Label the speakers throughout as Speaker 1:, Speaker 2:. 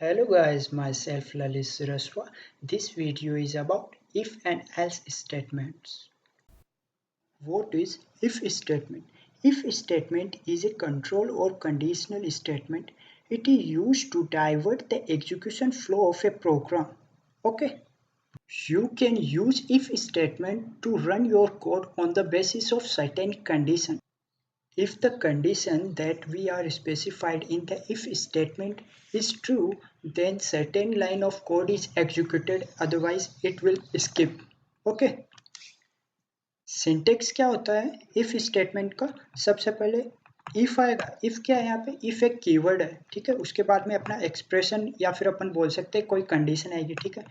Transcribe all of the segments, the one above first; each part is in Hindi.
Speaker 1: Hello guys, myself Lalit Suraswa. This video is about if and else statements. What is if statement? If statement is a control or conditional statement. It is used to divert the execution flow of a program. Okay. You can use if statement to run your code on the basis of certain condition. If the condition that we are specified in the if statement is true, then certain line of code is executed, otherwise it will skip. Okay. Syntax क्या होता है इफ स्टेटमेंट का? सबसे पहले इफ आएगा. इफ क्या है? यहाँ पे इफ एक कीवर्ड है, ठीक है. उसके बाद में अपना एक्सप्रेशन या फिर अपन बोल सकते हैं कोई कंडीशन आएगी, ठीक है.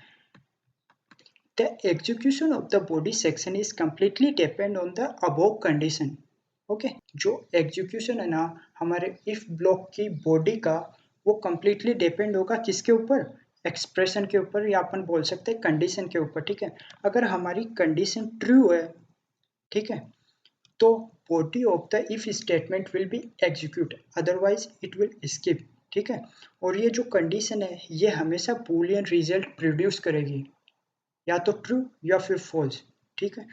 Speaker 1: The execution of the body section is completely depend on the above condition. Okay. जो एग्जीक्यूशन है ना हमारे इफ ब्लॉक की बॉडी का, वो कंप्लीटली डिपेंड होगा किसके ऊपर? एक्सप्रेशन के ऊपर, या अपन बोल सकते हैं कंडीशन के ऊपर, ठीक है. अगर हमारी कंडीशन ट्रू है, ठीक है, तो body of the if statement will be execute, otherwise it will skip, ठीक है. और ये जो कंडीशन है ये हमेशा बूलियन रिजल्ट प्रोड्यूस करेगी, या तो ट्रू या फिर फॉल्स, ठीक है.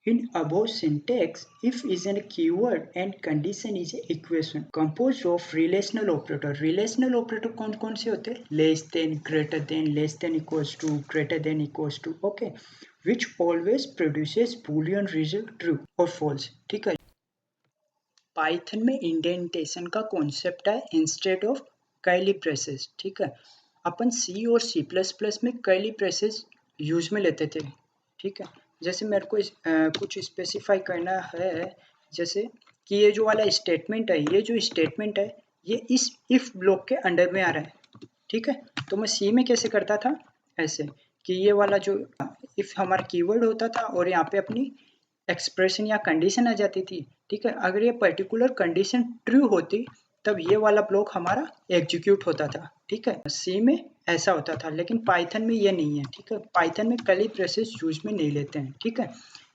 Speaker 1: In above syntax, if is a keyword and condition is an equation composed of relational operator. Relational operator कौन कौन से होते हैं? Less than, greater than, less than equals to, greater than equals to, okay, which always produces boolean result true or false, ठीक है. पाइथन में इंडेंटेशन का कॉन्सेप्ट है इंस्टेड ऑफ कर्ली ब्रेसेस, ठीक है. अपन सी और सी प्लस प्लस में कर्ली ब्रेसेस यूज में लेते थे, ठीक है. जैसे मेरे को कुछ स्पेसिफाई करना है, जैसे कि ये जो वाला स्टेटमेंट है, ये जो स्टेटमेंट है ये इस इफ ब्लॉक के अंडर में आ रहा है, ठीक है. तो मैं सी में कैसे करता था? ऐसे कि ये वाला जो इफ हमारा कीवर्ड होता था और यहाँ पे अपनी एक्सप्रेशन या कंडीशन आ जाती थी, ठीक है. अगर ये पर्टिकुलर कंडीशन ट्रू होती तब ये वाला ब्लॉक हमारा एग्जीक्यूट होता था, ठीक है. सी में ऐसा होता था, लेकिन पाइथन में ये नहीं है, ठीक है. पाइथन में कर्ली ब्रेसेस यूज में नहीं लेते हैं, ठीक है.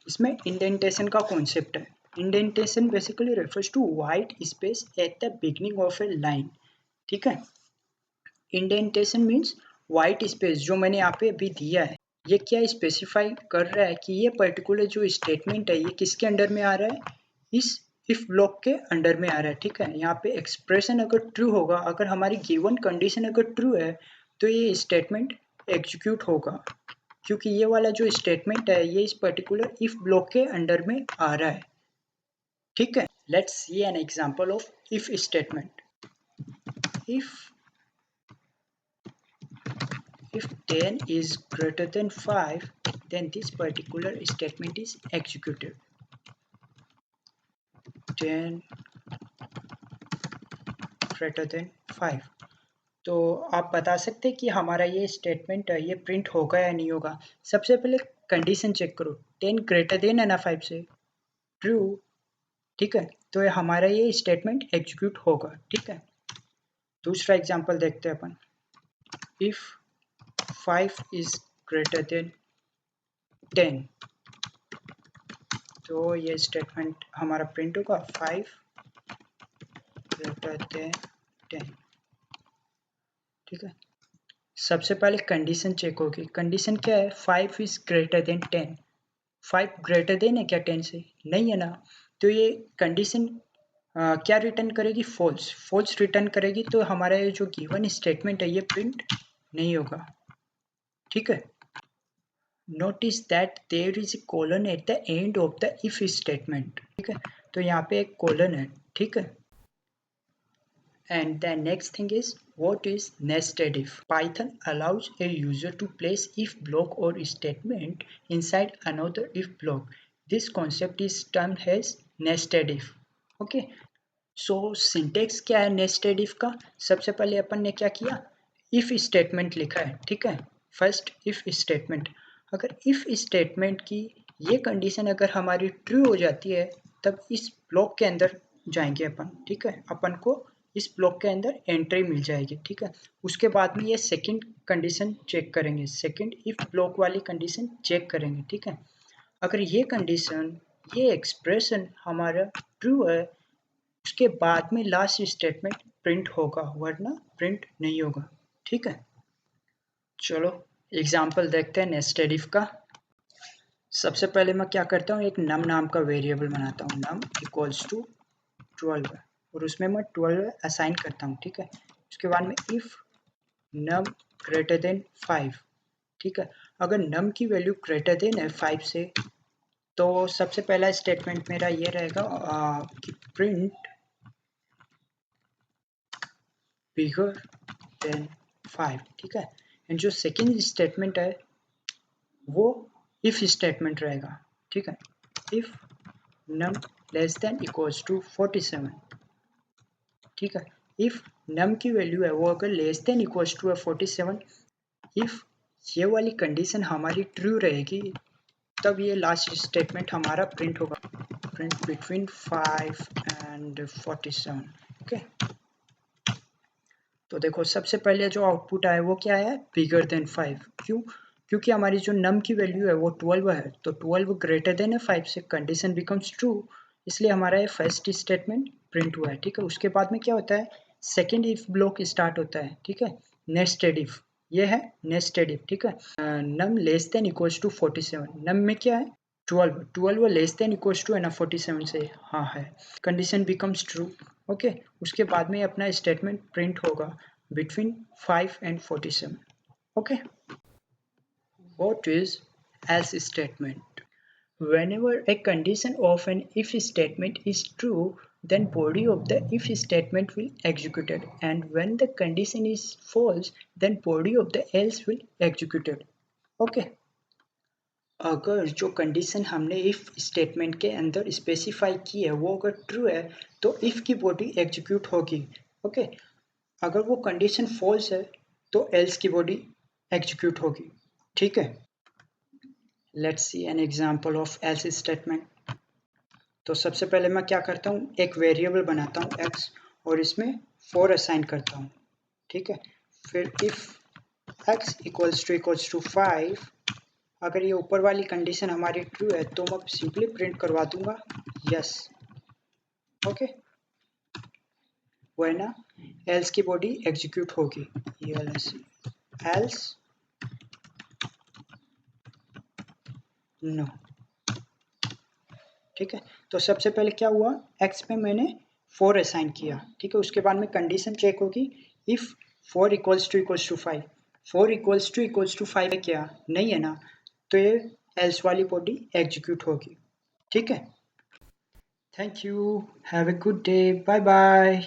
Speaker 1: इसमें इंडेंटेशन का कॉन्सेप्ट है. Indentation basically refers to white space at the beginning of a line, ठीक है. इंडेंटेशन मीन्स व्हाइट स्पेस जो मैंने यहाँ पे अभी दिया है, ये क्या स्पेसिफाई कर रहा है कि ये पर्टिकुलर जो स्टेटमेंट है ये किसके अंडर में आ रहा है? इस इफ ब्लॉक के अंडर में आ रहा है, ठीक है. यहाँ पे एक्सप्रेशन अगर ट्रू होगा, अगर हमारी गिवन कंडीशन अगर ट्रू है तो ये स्टेटमेंट एग्जीक्यूट होगा, क्योंकि ये वाला जो स्टेटमेंट है ये इस पर्टिकुलर इफ ब्लॉक के अंडर में आ रहा है, ठीक है. Let's see an example of if statement. If 10 is greater than 5, then this particular statement is executed. 10 greater than 5. तो आप बता सकते हैं कि हमारा ये स्टेटमेंट है ये प्रिंट होगा या नहीं होगा. सबसे पहले कंडीशन चेक करो. 10 ग्रेटर देन है ना 5 से, ट्रू, ठीक है. तो ये हमारा ये स्टेटमेंट एग्जीक्यूट होगा, ठीक है. दूसरा एग्जांपल देखते हैं अपन. इफ 5 is greater than 10, तो ये स्टेटमेंट हमारा प्रिंट होगा 5 greater than 10, ठीक है. सबसे पहले कंडीशन चेक होगी. कंडीशन क्या है? 5 is greater than 10. 5 greater than है क्या 10 से? नहीं है ना. तो ये कंडीशन क्या रिटर्न करेगी? फॉल्स. फॉल्स रिटर्न करेगी, तो हमारा ये जो गिवन स्टेटमेंट है ये प्रिंट नहीं होगा, ठीक है. Notice that there is a colon at the end of the if statement, ठीक है. तो यहाँ पे एक कोलन है, ठीक है. And the next thing is, what is nested if? Python allows a user to place if block or statement inside another if block. This concept is termed as nested if. Okay. So syntax क्या है nested if का? सबसे पहले अपन ने क्या किया? if statement लिखा है, ठीक है. First if statement. अगर if statement की ये कंडीशन अगर हमारी ट्रू हो जाती है तब इस ब्लॉक के अंदर जाएंगे अपन, ठीक है. अपन को इस ब्लॉक के अंदर एंट्री मिल जाएगी, ठीक है. उसके बाद में ये सेकंड कंडीशन चेक करेंगे, सेकंड इफ ब्लॉक वाली कंडीशन चेक करेंगे, ठीक है. अगर ये कंडीशन, ये एक्सप्रेशन हमारा ट्रू है उसके बाद में लास्ट स्टेटमेंट प्रिंट होगा, वरना प्रिंट नहीं होगा। ठीक है, चलो एग्जाम्पल देखते हैं नेस्टेड इफ का। सबसे पहले मैं क्या करता हूँ, एक नम नाम का वेरिएबल बनाता हूँ, नम इक्वल्स टू 12 और उसमें मैं 12 असाइन करता हूँ। ठीक है, उसके बाद में इफ नम ग्रेटर देन 5। ठीक है, अगर नम की वैल्यू ग्रेटर देन है 5 से, तो सबसे पहला स्टेटमेंट मेरा ये रहेगा कि प्रिंट बिगर देन 5। ठीक है, एंड जो सेकेंड स्टेटमेंट है वो इफ स्टेटमेंट रहेगा। ठीक है, if num less than equals to 47। ठीक है, इफ नम की वैल्यू है वो अगर लेस देन इक्वल्स टू है 47, इफ ये वाली कंडीशन हमारी ट्रू रहेगी, तब ये लास्ट स्टेटमेंट हमारा प्रिंट होगा, प्रिंट बिटवीन 5 एंड 47। ओके, तो देखो सबसे पहले जो आउटपुट आया वो क्या है, बिगर देन 5। क्यों? क्योंकि हमारी जो नम की वैल्यू है वो 12 है, तो 12 ग्रेटर देन है 5 से, कंडीशन बिकम्स ट्रू, इसलिए हमारा ये फर्स्ट स्टेटमेंट प्रिंट हुआ है। ठीक है, उसके बाद में क्या होता है, सेकेंड इफ ब्लॉक स्टार्ट होता है। ठीक है, नेस्टेड इफ, ये है नेस्टेड इफ। ठीक है, नम लेस देन इक्वल्स टू 47, नम में क्या है 12 लेस देन इक्वल्स टू है ना 47 से, हाँ है, कंडीशन बिकम्स ट्रू। ओके, उसके बाद में अपना स्टेटमेंट प्रिंट होगा between 5 and 47। Okay, what is else statement? Whenever a condition of an if statement is true, then body of the if statement will executed, and when the condition is false, then body of the else will executed. Okay, अगर जो कंडीशन हमने इफ स्टेटमेंट के अंदर स्पेसिफाई की है वो अगर ट्रू है तो इफ की बॉडी एग्जीक्यूट होगी। ओके, अगर वो कंडीशन फॉल्स है तो एल्स की बॉडी एग्जीक्यूट होगी। ठीक है, let's see an example of else statement. तो सबसे पहले मैं क्या करता हूँ, एक वेरिएबल बनाता हूँ एक्स और इसमें 4 असाइन करता हूँ। ठीक है, फिर इफ एक्स इक्वल्स टू 5, अगर ये ऊपर वाली कंडीशन हमारी ट्रू है तो मैं सिंपली प्रिंट करवा दूंगा यस। ओके, वरना एल्स की बॉडी एग्जीक्यूट होगी, एल्स नो। ठीक है, तो सबसे पहले क्या हुआ, एक्स पे मैंने 4 असाइन किया। ठीक है, उसके बाद में कंडीशन चेक होगी, if 4 equals to 5, 4 equals to 5 है क्या, नहीं है ना, तो ये एल्स वाली बॉडी एग्जीक्यूट होगी। ठीक है, thank you, have a good day, bye bye.